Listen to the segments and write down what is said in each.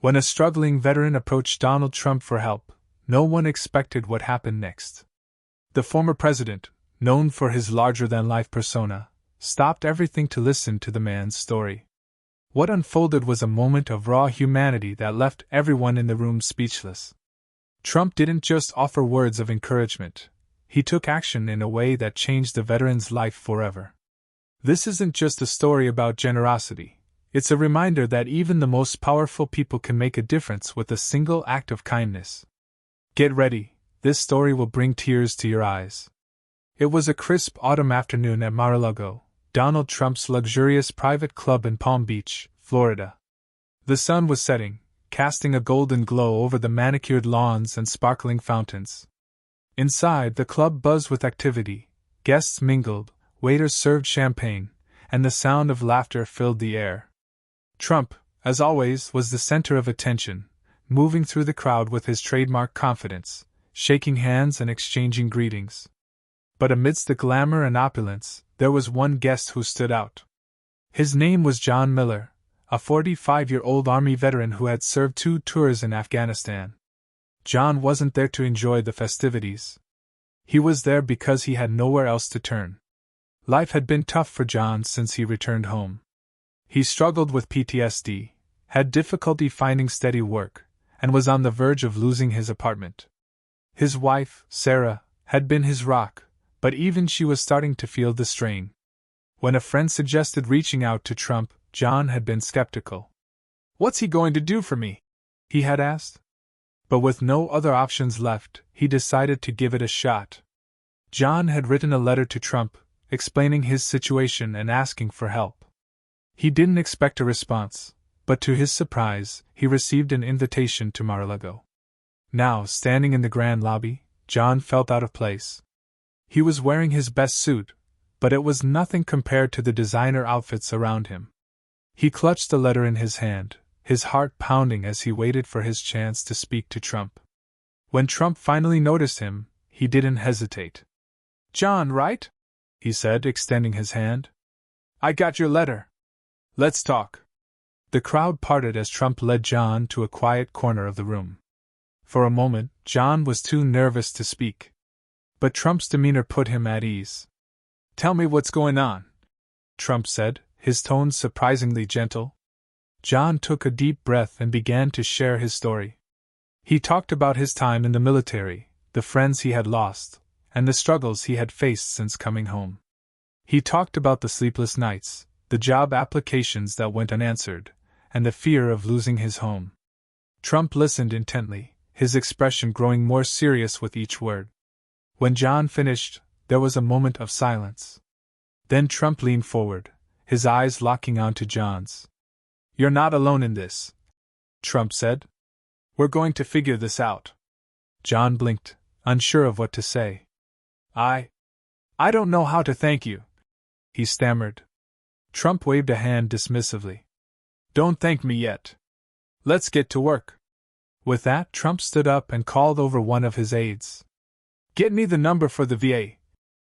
When a struggling veteran approached Donald Trump for help, no one expected what happened next. The former president, known for his larger-than-life persona, stopped everything to listen to the man's story. What unfolded was a moment of raw humanity that left everyone in the room speechless. Trump didn't just offer words of encouragement, he took action in a way that changed the veteran's life forever. This isn't just a story about generosity, it's a reminder that even the most powerful people can make a difference with a single act of kindness. Get ready, this story will bring tears to your eyes. It was a crisp autumn afternoon at Mar-a-Lago, Donald Trump's luxurious private club in Palm Beach, Florida. The sun was setting, casting a golden glow over the manicured lawns and sparkling fountains. Inside, the club buzzed with activity, guests mingled, waiters served champagne, and the sound of laughter filled the air. Trump, as always, was the center of attention, moving through the crowd with his trademark confidence, shaking hands and exchanging greetings. But amidst the glamour and opulence, there was one guest who stood out. His name was John Miller, a 45-year-old Army veteran who had served 2 tours in Afghanistan. John wasn't there to enjoy the festivities. He was there because he had nowhere else to turn. Life had been tough for John since he returned home. He struggled with PTSD, had difficulty finding steady work, and was on the verge of losing his apartment. His wife, Sarah, had been his rock, but even she was starting to feel the strain. When a friend suggested reaching out to Trump, John had been skeptical. "What's he going to do for me?" he had asked. But with no other options left, he decided to give it a shot. John had written a letter to Trump, explaining his situation and asking for help. He didn't expect a response, but to his surprise, he received an invitation to Mar-a-Lago. Now, standing in the grand lobby, John felt out of place. He was wearing his best suit, but it was nothing compared to the designer outfits around him. He clutched the letter in his hand, his heart pounding as he waited for his chance to speak to Trump. When Trump finally noticed him, he didn't hesitate. "John, right?" he said, extending his hand. "I got your letter. Let's talk." The crowd parted as Trump led John to a quiet corner of the room. For a moment, John was too nervous to speak. But Trump's demeanor put him at ease. "Tell me what's going on," Trump said, his tone surprisingly gentle. John took a deep breath and began to share his story. He talked about his time in the military, the friends he had lost, and the struggles he had faced since coming home. He talked about the sleepless nights, the job applications that went unanswered, and the fear of losing his home. Trump listened intently, his expression growing more serious with each word. When John finished, there was a moment of silence. Then Trump leaned forward, his eyes locking onto John's. "You're not alone in this," Trump said. "We're going to figure this out." John blinked, unsure of what to say. I don't know how to thank you," he stammered. Trump waved a hand dismissively. "Don't thank me yet. Let's get to work." With that, Trump stood up and called over one of his aides. "Get me the number for the VA,"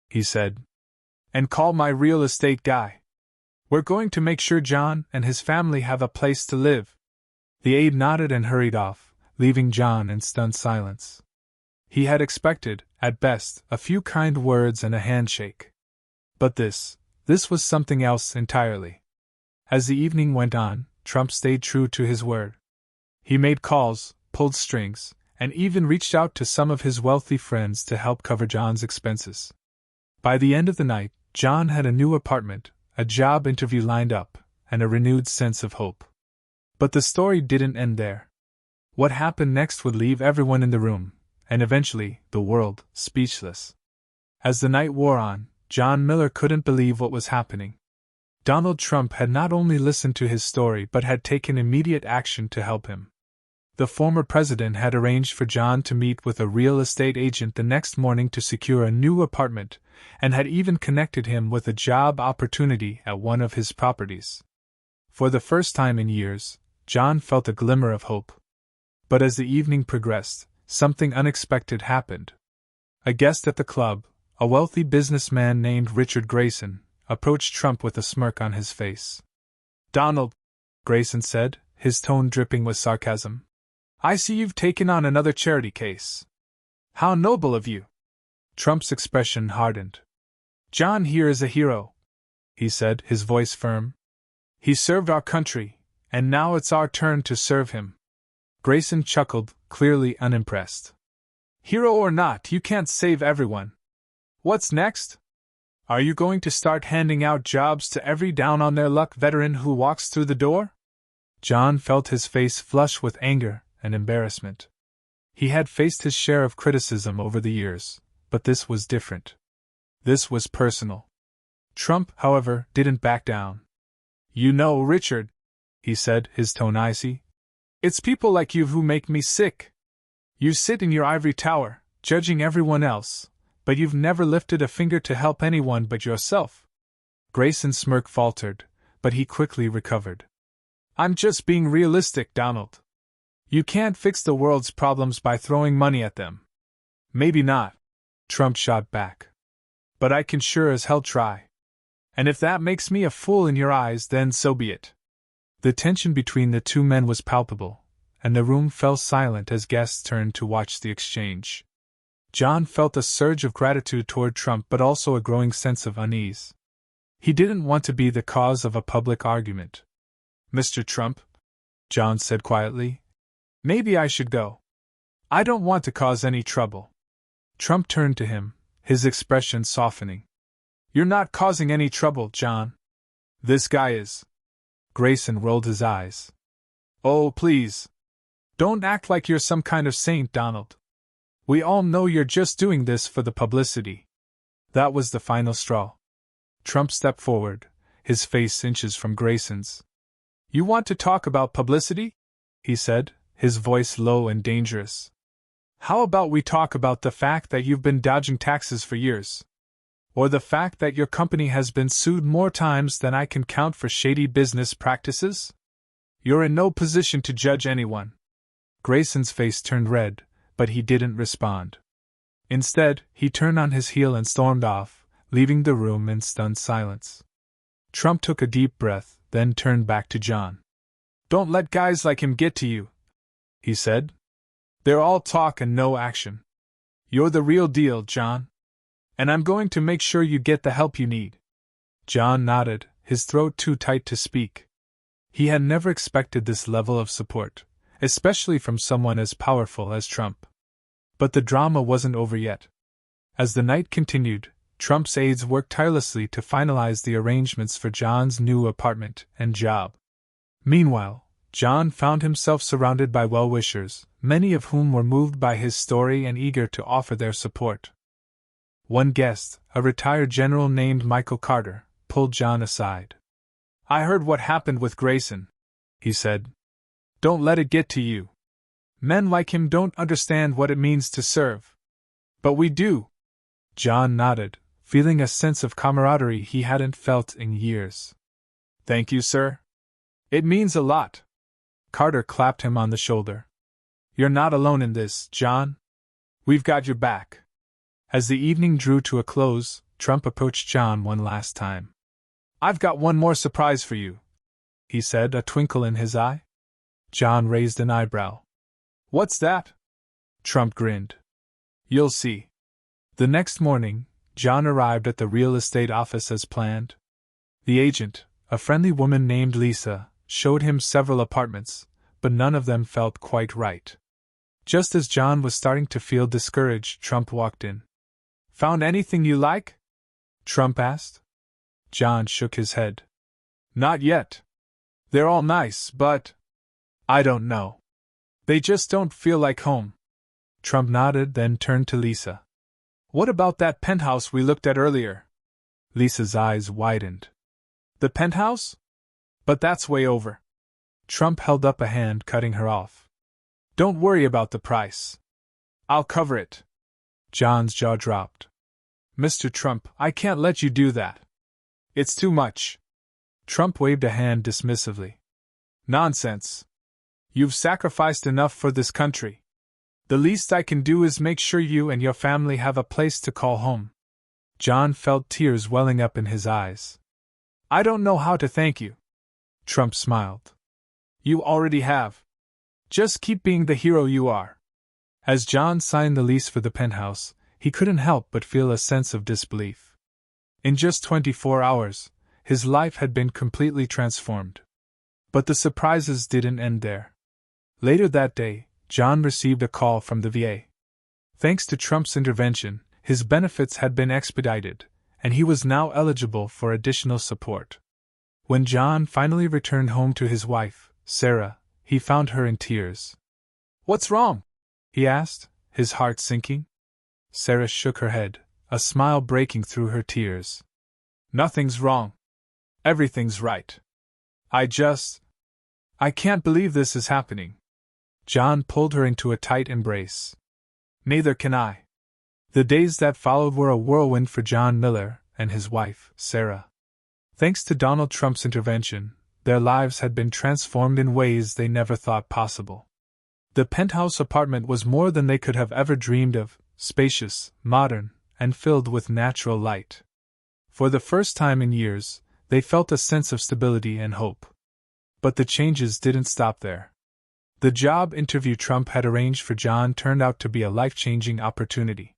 he said. "And call my real estate guy. We're going to make sure John and his family have a place to live." The aide nodded and hurried off, leaving John in stunned silence. He had expected, at best, a few kind words and a handshake. But this was something else entirely. As the evening went on, Trump stayed true to his word. He made calls, pulled strings, and even reached out to some of his wealthy friends to help cover John's expenses. By the end of the night, John had a new apartment, a job interview lined up, and a renewed sense of hope. But the story didn't end there. What happened next would leave everyone in the room, and eventually, the world, speechless. As the night wore on, John Miller couldn't believe what was happening. Donald Trump had not only listened to his story but had taken immediate action to help him. The former president had arranged for John to meet with a real estate agent the next morning to secure a new apartment, and had even connected him with a job opportunity at one of his properties. For the first time in years, John felt a glimmer of hope. But as the evening progressed, something unexpected happened. A guest at the club, a wealthy businessman named Richard Grayson, approached Trump with a smirk on his face. "Donald," Grayson said, his tone dripping with sarcasm. I see you've taken on another charity case. How noble of you! Trump's expression hardened. John here is a hero, he said, his voice firm. He served our country, and now it's our turn to serve him. Grayson chuckled, clearly unimpressed. Hero or not, you can't save everyone. What's next? Are you going to start handing out jobs to every down-on-their-luck veteran who walks through the door? John felt his face flush with anger and embarrassment. He had faced his share of criticism over the years, but this was different. This was personal. Trump, however, didn't back down. You know, Richard, he said, his tone icy, it's people like you who make me sick. You sit in your ivory tower, judging everyone else, but you've never lifted a finger to help anyone but yourself. Grayson's smirk faltered, but he quickly recovered. I'm just being realistic, Donald. You can't fix the world's problems by throwing money at them. Maybe not, Trump shot back. But I can sure as hell try. And if that makes me a fool in your eyes, then so be it. The tension between the two men was palpable, and the room fell silent as guests turned to watch the exchange. John felt a surge of gratitude toward Trump, but also a growing sense of unease. He didn't want to be the cause of a public argument. Mr. Trump, John said quietly, maybe I should go. I don't want to cause any trouble. Trump turned to him, his expression softening. You're not causing any trouble, John. This guy is. Grayson rolled his eyes. Oh, please. Don't act like you're some kind of saint, Donald. We all know you're just doing this for the publicity. That was the final straw. Trump stepped forward, his face inches from Grayson's. You want to talk about publicity? He said, his voice low and dangerous. How about we talk about the fact that you've been dodging taxes for years? Or the fact that your company has been sued more times than I can count for shady business practices? You're in no position to judge anyone. Grayson's face turned red, but he didn't respond. Instead, he turned on his heel and stormed off, leaving the room in stunned silence. Trump took a deep breath, then turned back to John. Don't let guys like him get to you, he said. They're all talk and no action. You're the real deal, John. And I'm going to make sure you get the help you need. John nodded, his throat too tight to speak. He had never expected this level of support, especially from someone as powerful as Trump. But the drama wasn't over yet. As the night continued, Trump's aides worked tirelessly to finalize the arrangements for John's new apartment and job. Meanwhile, John found himself surrounded by well-wishers, many of whom were moved by his story and eager to offer their support. One guest, a retired general named Michael Carter, pulled John aside. I heard what happened with Grayson, he said. Don't let it get to you. Men like him don't understand what it means to serve. But we do. John nodded, feeling a sense of camaraderie he hadn't felt in years. Thank you, sir. It means a lot. Carter clapped him on the shoulder. You're not alone in this, John. We've got your back. As the evening drew to a close, Trump approached John one last time. I've got one more surprise for you, he said, a twinkle in his eye. John raised an eyebrow. What's that? Trump grinned. You'll see. The next morning, John arrived at the real estate office as planned. The agent, a friendly woman named Lisa, showed him several apartments, but none of them felt quite right. Just as John was starting to feel discouraged, Trump walked in. Found anything you like? Trump asked. John shook his head. Not yet. They're all nice, but I don't know. They just don't feel like home. Trump nodded, then turned to Lisa. What about that penthouse we looked at earlier? Lisa's eyes widened. The penthouse? But that's way over. Trump held up a hand, cutting her off. Don't worry about the price. I'll cover it. John's jaw dropped. Mr. Trump, I can't let you do that. It's too much. Trump waved a hand dismissively. Nonsense. You've sacrificed enough for this country. The least I can do is make sure you and your family have a place to call home. John felt tears welling up in his eyes. I don't know how to thank you. Trump smiled. You already have. Just keep being the hero you are. As John signed the lease for the penthouse, he couldn't help but feel a sense of disbelief. In just 24 hours, his life had been completely transformed. But the surprises didn't end there. Later that day, John received a call from the VA. Thanks to Trump's intervention, his benefits had been expedited, and he was now eligible for additional support. When John finally returned home to his wife, Sarah, he found her in tears. "What's wrong?" he asked, his heart sinking. Sarah shook her head, a smile breaking through her tears. "Nothing's wrong. Everything's right. I can't believe this is happening." John pulled her into a tight embrace. "Neither can I." The days that followed were a whirlwind for John Miller and his wife, Sarah. Thanks to Donald Trump's intervention, their lives had been transformed in ways they never thought possible. The penthouse apartment was more than they could have ever dreamed of, spacious, modern, and filled with natural light. For the first time in years, they felt a sense of stability and hope. But the changes didn't stop there. The job interview Trump had arranged for John turned out to be a life-changing opportunity.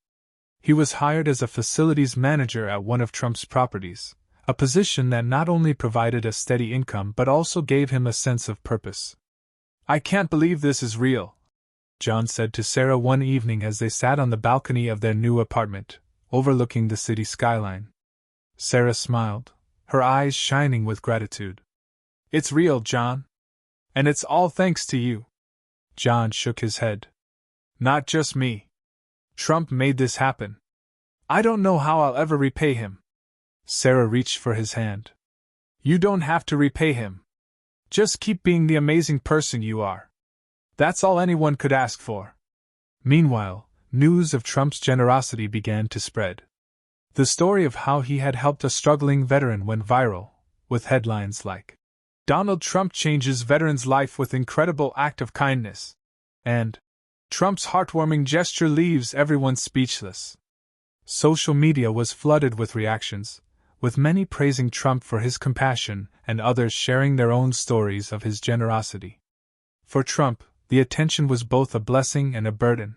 He was hired as a facilities manager at one of Trump's properties, a position that not only provided a steady income but also gave him a sense of purpose. "I can't believe this is real," John said to Sarah one evening as they sat on the balcony of their new apartment, overlooking the city skyline. Sarah smiled, her eyes shining with gratitude. "It's real, John. And it's all thanks to you." John shook his head. "Not just me. Trump made this happen. I don't know how I'll ever repay him." Sarah reached for his hand. "You don't have to repay him. Just keep being the amazing person you are. That's all anyone could ask for." Meanwhile, news of Trump's generosity began to spread. The story of how he had helped a struggling veteran went viral, with headlines like, "Donald Trump changes veteran's life with incredible act of kindness," and "Trump's heartwarming gesture leaves everyone speechless." Social media was flooded with reactions, with many praising Trump for his compassion and others sharing their own stories of his generosity. For Trump, the attention was both a blessing and a burden.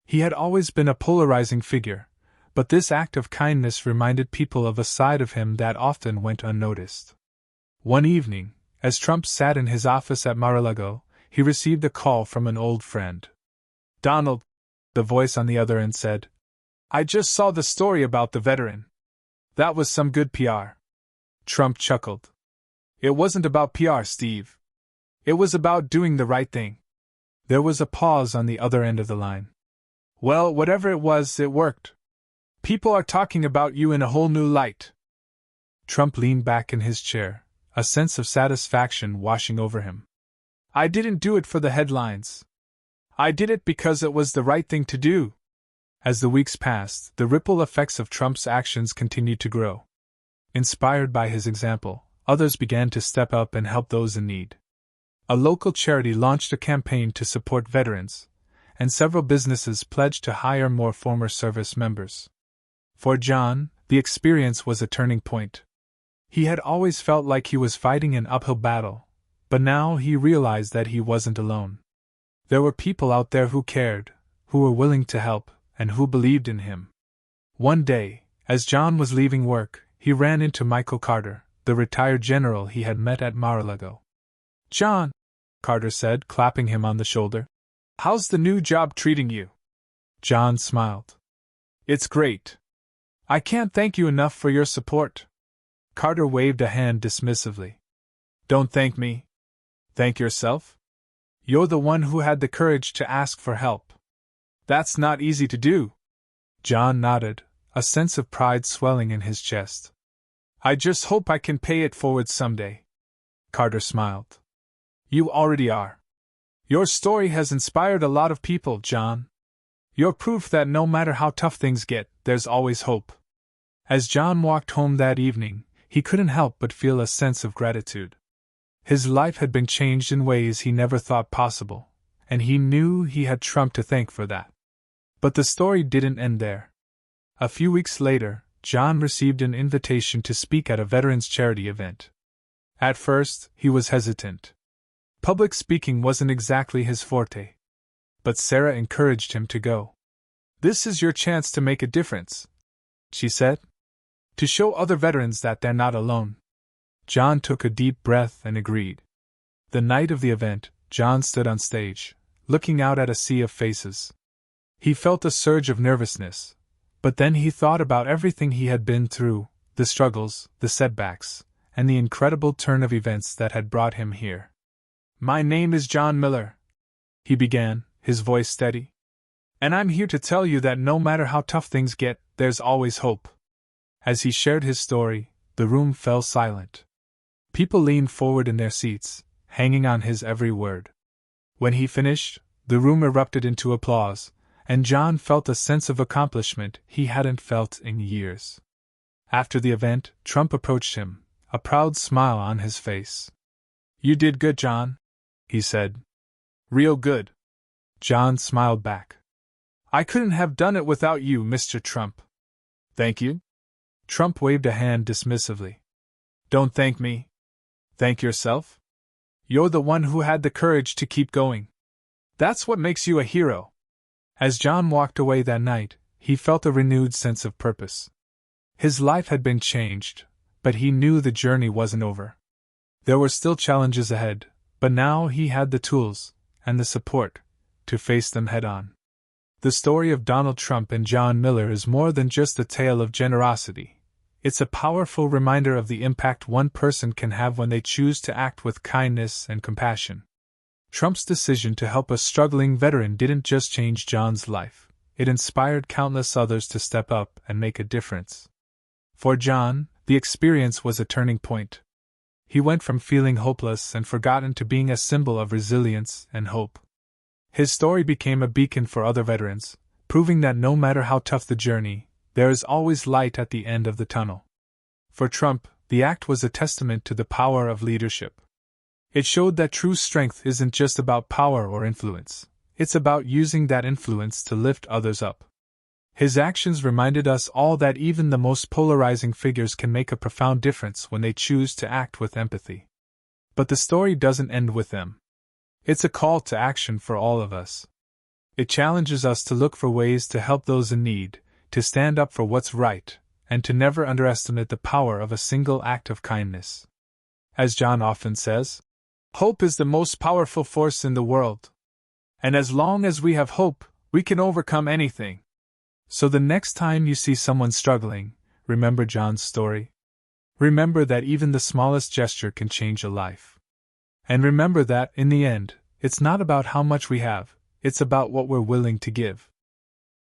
He had always been a polarizing figure, but this act of kindness reminded people of a side of him that often went unnoticed. One evening, as Trump sat in his office at Mar-a-Lago, he received a call from an old friend. "Donald," the voice on the other end said, "I just saw the story about the veteran. That was some good PR." Trump chuckled. "It wasn't about PR, Steve. It was about doing the right thing." There was a pause on the other end of the line. "Well, whatever it was, it worked. People are talking about you in a whole new light." Trump leaned back in his chair, a sense of satisfaction washing over him. "I didn't do it for the headlines. I did it because it was the right thing to do." As the weeks passed, the ripple effects of Trump's actions continued to grow. Inspired by his example, others began to step up and help those in need. A local charity launched a campaign to support veterans, and several businesses pledged to hire more former service members. For John, the experience was a turning point. He had always felt like he was fighting an uphill battle, but now he realized that he wasn't alone. There were people out there who cared, who were willing to help, and who believed in him. One day, as John was leaving work, he ran into Michael Carter, the retired general he had met at Mar-a-Lago. "John," Carter said, clapping him on the shoulder, "how's the new job treating you?" John smiled. "It's great. I can't thank you enough for your support." Carter waved a hand dismissively. "Don't thank me. Thank yourself. You're the one who had the courage to ask for help. That's not easy to do." John nodded, a sense of pride swelling in his chest. "I just hope I can pay it forward someday." Carter smiled. "You already are. Your story has inspired a lot of people, John. You're proof that no matter how tough things get, there's always hope." As John walked home that evening, he couldn't help but feel a sense of gratitude. His life had been changed in ways he never thought possible, and he knew he had Trump to thank for that. But the story didn't end there. A few weeks later, John received an invitation to speak at a veterans charity event. At first, he was hesitant. Public speaking wasn't exactly his forte. But Sarah encouraged him to go. "This is your chance to make a difference," she said. "To show other veterans that they're not alone." John took a deep breath and agreed. The night of the event, John stood on stage, looking out at a sea of faces. He felt a surge of nervousness, but then he thought about everything he had been through, the struggles, the setbacks, and the incredible turn of events that had brought him here. "My name is John Miller," he began, his voice steady. "And I'm here to tell you that no matter how tough things get, there's always hope." As he shared his story, the room fell silent. People leaned forward in their seats, hanging on his every word. When he finished, the room erupted into applause, and John felt a sense of accomplishment he hadn't felt in years. After the event, Trump approached him, a proud smile on his face. "You did good, John," he said. "Real good." John smiled back. "I couldn't have done it without you, Mr. Trump." "Thank you?" Trump waved a hand dismissively. "Don't thank me. Thank yourself. You're the one who had the courage to keep going. That's what makes you a hero." As John walked away that night, he felt a renewed sense of purpose. His life had been changed, but he knew the journey wasn't over. There were still challenges ahead, but now he had the tools, and the support, to face them head on. The story of Donald Trump and John Miller is more than just a tale of generosity. It's a powerful reminder of the impact one person can have when they choose to act with kindness and compassion. Trump's decision to help a struggling veteran didn't just change John's life, it inspired countless others to step up and make a difference. For John, the experience was a turning point. He went from feeling hopeless and forgotten to being a symbol of resilience and hope. His story became a beacon for other veterans, proving that no matter how tough the journey, there is always light at the end of the tunnel. For Trump, the act was a testament to the power of leadership. It showed that true strength isn't just about power or influence, it's about using that influence to lift others up. His actions reminded us all that even the most polarizing figures can make a profound difference when they choose to act with empathy. But the story doesn't end with them. It's a call to action for all of us. It challenges us to look for ways to help those in need, to stand up for what's right, and to never underestimate the power of a single act of kindness. As John often says, hope is the most powerful force in the world. And as long as we have hope, we can overcome anything. So the next time you see someone struggling, remember John's story. Remember that even the smallest gesture can change a life. And remember that, in the end, it's not about how much we have, it's about what we're willing to give.